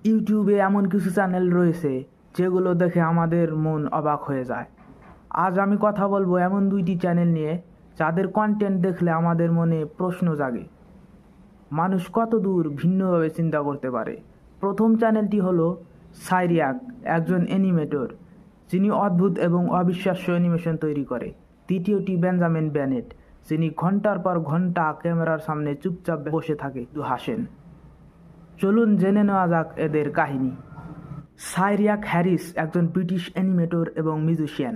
ইউটিউবে এমন কিছু চ্যানেল রয়েছে যেগুলো দেখে আমাদের মন অবাক হয়ে যায়। আজ আমি কথা বলবো এমন দুইটি চ্যানেল নিয়ে যাদের কন্টেন্ট দেখলে আমাদের মনে প্রশ্ন জাগে, মানুষ কত দূর ভিন্নভাবে চিন্তা করতে পারে। প্রথম চ্যানেলটি হলো সাইরিয়াক, একজন অ্যানিমেটর যিনি অদ্ভুত এবং অবিশ্বাস্য অ্যানিমেশন তৈরি করে। দ্বিতীয়টি বেঞ্জামিন বেনেট, যিনি ঘন্টার পর ঘন্টা ক্যামেরার সামনে চুপচাপ বসে থাকে শুধু হাসেন। চলুন জেনে নেওয়া যাক এদের কাহিনী। সাইরিয়াক হ্যারিস একজন ব্রিটিশ অ্যানিমেটর এবং মিউজিশিয়ান।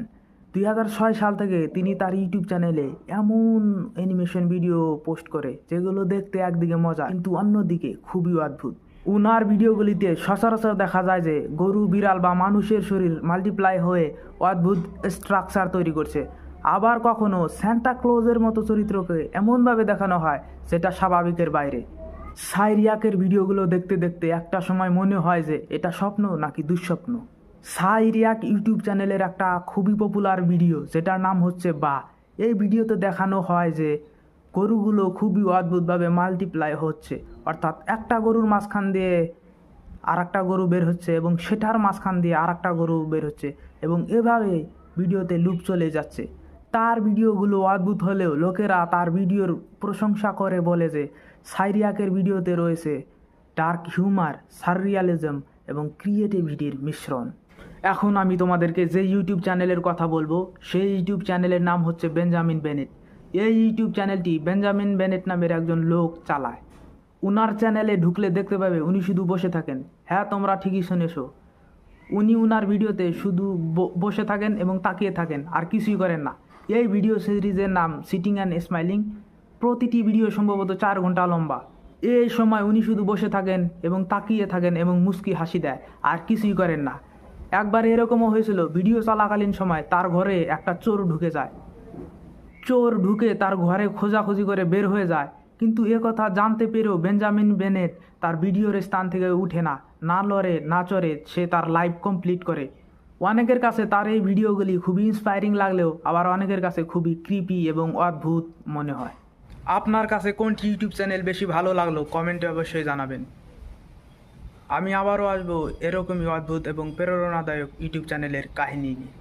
2006 সাল থেকে তিনি তার ইউটিউব চ্যানেলে এমন অ্যানিমেশন ভিডিও পোস্ট করে যেগুলো দেখতে একদিকে মজা কিন্তু অন্যদিকে খুবই অদ্ভুত। উনার ভিডিওগুলিতে সচরাচর দেখা যায় যে গরু, বিড়াল বা মানুষের শরীর মাল্টিপ্লাই হয়ে অদ্ভুত স্ট্রাকচার তৈরি করছে। আবার কখনো সান্তা ক্লজের মতো চরিত্রকে এমনভাবে দেখানো হয় যেটা স্বাভাবিকের বাইরে। সাইরিয়াকের ভিডিওগুলো দেখতে দেখতে একটা সময় মনে হয় যে এটা স্বপ্ন নাকি দুঃস্বপ্ন। সাইরিয়াক ইউটিউব চ্যানেলের একটা খুবই পপুলার ভিডিও যেটার নাম হচ্ছে বা। এই ভিডিওতে দেখানো হয় যে গরুগুলো খুবই অদ্ভুতভাবে মাল্টিপ্লাই হচ্ছে, অর্থাৎ একটা গরুর মাঝখান দিয়ে আর একটা গরু বের হচ্ছে এবং সেটার মাঝখান দিয়ে আর একটা গরু বের হচ্ছে এবং এভাবে ভিডিওতে লুপ চলে যাচ্ছে। তার ভিডিওগুলো অদ্ভুত হলেও লোকেরা তার ভিডিওর প্রশংসা করে, বলে যে সাইরিয়াকের ভিডিওতে রয়েছে ডার্ক হিউমার, সাররিয়ালিজম এবং ক্রিয়েটিভিটির মিশ্রণ। এখন আমি তোমাদেরকে যে ইউটিউব চ্যানেলের কথা বলবো সেই ইউটিউব চ্যানেলের নাম হচ্ছে বেঞ্জামিন বেনেট। এই ইউটিউব চ্যানেলটি বেঞ্জামিন বেনেট নামের একজন লোক চালায়। উনার চ্যানেলে ঢুকলে দেখতে পাবে উনি শুধু বসে থাকেন। হ্যাঁ, তোমরা ঠিকই শুনেছো, উনি উনার ভিডিওতে শুধু বসে থাকেন এবং তাকিয়ে থাকেন, আর কিছুই করেন না। এই ভিডিও সিরিজের নাম সিটিং অ্যান্ড স্মাইলিং। প্রতিটি ভিডিও সম্ভবত 4 ঘন্টা লম্বা। এই সময় উনি শুধু বসে থাকেন এবং তাকিয়ে থাকেন এবং মুস্কি হাসি দেয়, আর কিছুই করেন না। একবার এরকমও হয়েছিল, ভিডিও চলাকালীন সময় তার ঘরে একটা চোর ঢুকে যায়। চোর ঢুকে তার ঘরে খোঁজাখুঁজি করে বের হয়ে যায়, কিন্তু এ কথা জানতে পেরেও বেঞ্জামিন বেনেট তার ভিডিওর স্থান থেকে উঠে না, না লড়ে না চড়ে সে তার লাইভ কমপ্লিট করে। অনেকের কাছে তার এই ভিডিওগুলি খুবই ইন্সপায়ারিং লাগলেও আবার অনেকের কাছে খুবই ক্রিপি এবং অদ্ভুত মনে হয়। আপনার কাছে কোনটি ইউটিউব চ্যানেল বেশি ভালো লাগলো কমেন্টে অবশ্যই জানাবেন। আমি আবারও আসবো এরকমই অদ্ভুত এবং প্রেরণাদায়ক ইউটিউব চ্যানেলের কাহিনী নিয়ে।